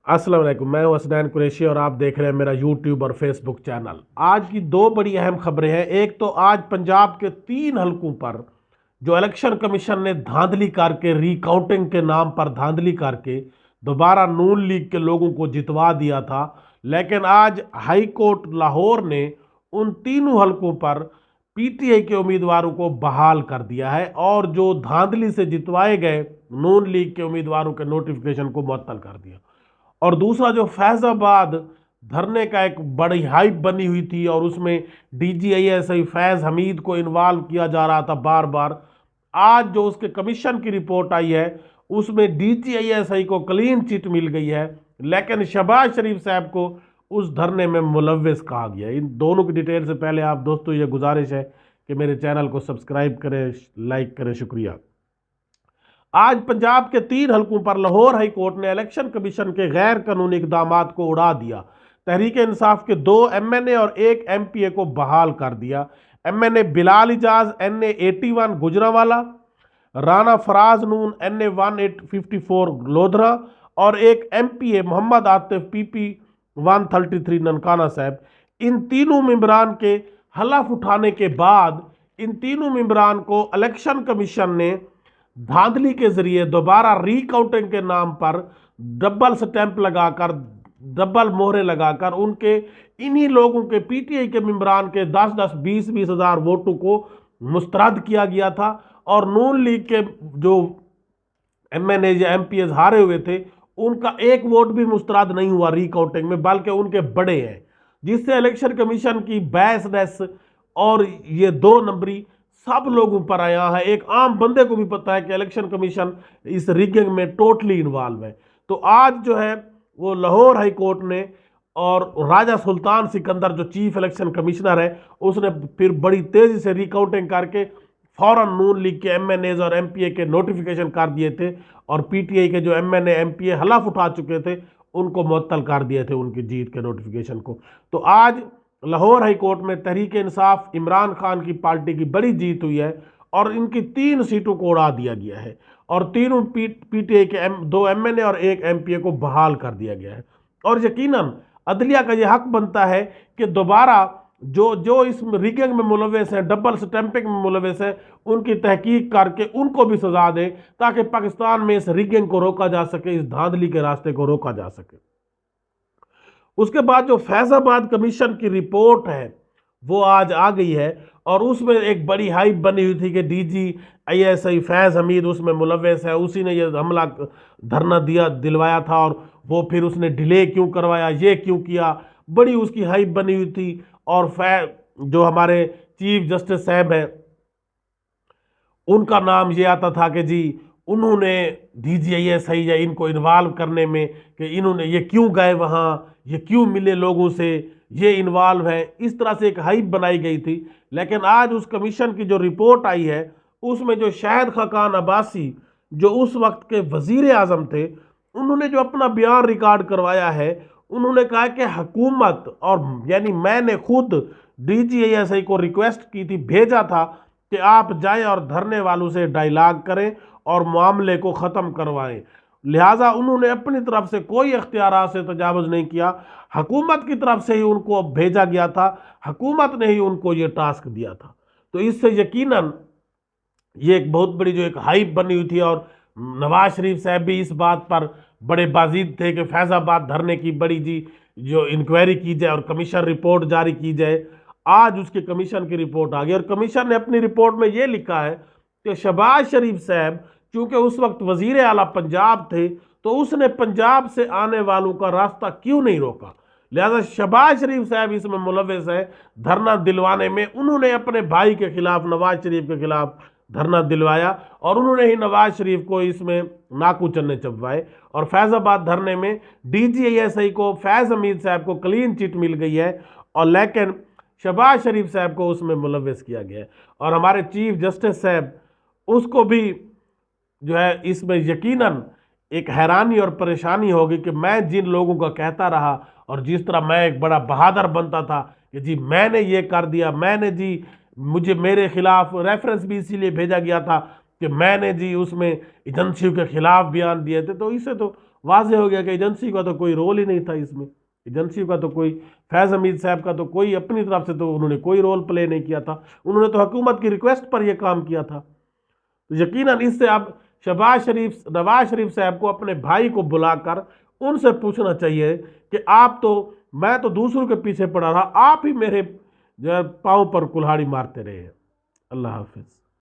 अस्सलाम वालेकुम। मैं हूं हसनैन कुरैशी और आप देख रहे हैं मेरा यूट्यूब और फेसबुक चैनल। आज की दो बड़ी अहम खबरें हैं। एक तो आज पंजाब के 3 हलकों पर जो इलेक्शन कमीशन ने धांधली करके, रिकाउंटिंग के नाम पर धांधली करके दोबारा नून लीग के लोगों को जितवा दिया था, लेकिन आज हाई कोर्ट लाहौर ने उन 3 हलकों पर पीटीआई के उम्मीदवारों को बहाल कर दिया है और जो धांधली से जितवाए गए नून लीग के उम्मीदवारों के नोटिफिकेशन को मुअत्तल कर दिया। और दूसरा, जो फैजाबाद धरने का एक बड़ी हाइप बनी हुई थी और उसमें डीजीआईएसआई फैज हमीद को इन्वॉल्व किया जा रहा था बार बार, आज जो उसके कमीशन की रिपोर्ट आई है उसमें डीजीआईएसआई को क्लीन चिट मिल गई है, लेकिन शहबाज शरीफ साहब को उस धरने में मुलव्विस कहा गया। इन दोनों की डिटेल से पहले आप दोस्तों ये गुजारिश है कि मेरे चैनल को सब्सक्राइब करें, लाइक करें। शुक्रिया। आज पंजाब के 3 हलकों पर लाहौर हाई कोर्ट ने इलेक्शन कमीशन के गैर कानूनी इकदाम को उड़ा दिया। तहरीक इंसाफ के 2 MNA और 1 MPA को बहाल कर दिया। MNA बिलाल इजाज NA81 गुजरांवाला, राना फराज नून NA1854 लोधरा और 1 MPA मोहम्मद आतिफ PP 133 ननकाना साहब। इन तीनों मेंबरान के हलफ उठाने के बाद इन तीनों मेंबरान को इलेक्शन कमीशन ने धांधली के जरिए दोबारा रिकाउंटिंग के नाम पर डबल स्टैंप लगाकर, डबल मोहरे लगाकर उनके इन्हीं लोगों के पीटीआई के मेंबरान के 10-10, 20-20 हज़ार वोटों को मुस्तरद किया गया था। और नून लीग के जो MNA या MPs हारे हुए थे उनका एक वोट भी मुस्तरद नहीं हुआ रिकाउंटिंग में, बल्कि उनके बड़े हैं, जिससे इलेक्शन कमीशन की बैसनेस और ये 2 नंबरी सब लोगों पर आया है। एक आम बंदे को भी पता है कि इलेक्शन कमीशन इस रिगिंग में टोटली इन्वॉल्व है। तो आज जो है वो लाहौर हाई कोर्ट ने और राजा सुल्तान सिकंदर जो चीफ इलेक्शन कमिश्नर है उसने फिर बड़ी तेजी से रिकाउंटिंग करके फौरन नून लीग के MNAs और MPA के नोटिफिकेशन कर दिए थे और पीटीआई के जो MNA MPA हलफ उठा चुके थे उनको मुअत्तल कर दिए थे उनकी जीत के नोटिफिकेशन को। तो आज लाहौर हाई कोर्ट में तहरीक इंसाफ इमरान खान की पार्टी की बड़ी जीत हुई है और इनकी 3 सीटों को उड़ा दिया गया है और तीनों पीटीआई के 2 MNA और 1 MPA को बहाल कर दिया गया है। और यकीनन अदलिया का यह हक बनता है कि दोबारा जो जो इस रिगिंग में मुलव्विस हैं, डबल स्टैंपिंग में मुलव्विस हैं, उनकी तहकीक करके उनको भी सजा दे, ताकि पाकिस्तान में इस रिगिंग को रोका जा सके, इस धांधली के रास्ते को रोका जा सके। उसके बाद जो फैजाबाद कमीशन की रिपोर्ट है वो आज आ गई है और उसमें एक बड़ी हाइप बनी हुई थी कि DGISI फैज हमीद उसमें मुलव्विस है, उसी ने ये हमला धरना दिलवाया था और वो फिर उसने डिले क्यों करवाया, ये क्यों किया, बड़ी उसकी हाइप बनी हुई थी। और जो हमारे चीफ जस्टिस साहब हैं उनका नाम ये आता था कि जी उन्होंने DGISI या इनको इन्वॉल्व करने में, कि इन्होंने ये क्यों गए वहाँ, ये क्यों मिले लोगों से, ये इन्वॉल्व है, इस तरह से एक हाइप बनाई गई थी। लेकिन आज उस कमीशन की जो रिपोर्ट आई है उसमें जो शाहिद खाकान अब्बासी जो उस वक्त के वजीर आजम थे उन्होंने जो अपना बयान रिकॉर्ड करवाया है, उन्होंने कहा कि हुकूमत और यानी मैंने खुद DGISI को रिक्वेस्ट की थी, भेजा था कि आप जाएं और धरने वालों से डायलॉग करें और मामले को ख़त्म करवाएं। लिहाजा उन्होंने अपनी तरफ से कोई इख्तियार से तजावुज़ नहीं किया, हुकूमत की तरफ से ही उनको भेजा गया था, हुकूमत ने ही उनको ये टास्क दिया था। तो इससे यकीनन ये एक बहुत बड़ी जो एक हाइप बनी हुई थी और नवाज शरीफ साहब भी इस बात पर बड़े बाजिद थे कि फैजाबाद धरने की बड़ी जी जो इंक्वायरी की जाए और कमीशन रिपोर्ट जारी की जाए। आज उसके कमीशन की रिपोर्ट आ गई और कमीशन ने अपनी रिपोर्ट में ये लिखा है कि शहबाज शरीफ साहब चूंकि उस वक्त वजीर आला पंजाब थे तो उसने पंजाब से आने वालों का रास्ता क्यों नहीं रोका। लिहाजा शहबाज शरीफ साहब इसमें मुलव्विस है धरना दिलवाने में। उन्होंने अपने भाई के खिलाफ, नवाज शरीफ के खिलाफ धरना दिलवाया और उन्होंने ही नवाज शरीफ को इसमें नाकू चन्ने चबवाए। और फैजाबाद धरने में DGISI को फैज हमीद साहब को क्लीन चिट मिल गई है और लेकिन शहबाज शरीफ साहब को उसमें मुलव्विस किया गया है। और हमारे चीफ जस्टिस साहब उसको भी जो है इसमें यकीनन एक हैरानी और परेशानी होगी कि मैं जिन लोगों का कहता रहा और जिस तरह मैं एक बड़ा बहादुर बनता था कि जी मैंने ये कर दिया, मैंने जी, मुझे मेरे खिलाफ रेफरेंस भी इसीलिए भेजा गया था कि मैंने जी उसमें एजेंसियों के खिलाफ बयान दिए थे, तो इससे तो واضح ہو گیا کہ ایجنسی کا تو کوئی رول ہی نہیں تھا اس میں، ایجنسی کا تو کوئی، فیض حمید صاحب کا تو کوئی اپنی طرف سے تو انہوں نے کوئی رول پلے نہیں کیا تھا، انہوں نے تو حکومت کی ریکویسٹ پر یہ کام کیا تھا۔ تو یقیناً اس سے اب نواز شریف صاحب کو اپنے بھائی کو بلا کر ان سے پوچھنا چاہیے کہ میں تو دوسروں کے پیچھے پڑا رہا، آپ ہی میرے جو ہے پاؤں پر کلہاڑی مارتے رہے ہیں۔ اللہ حافظ۔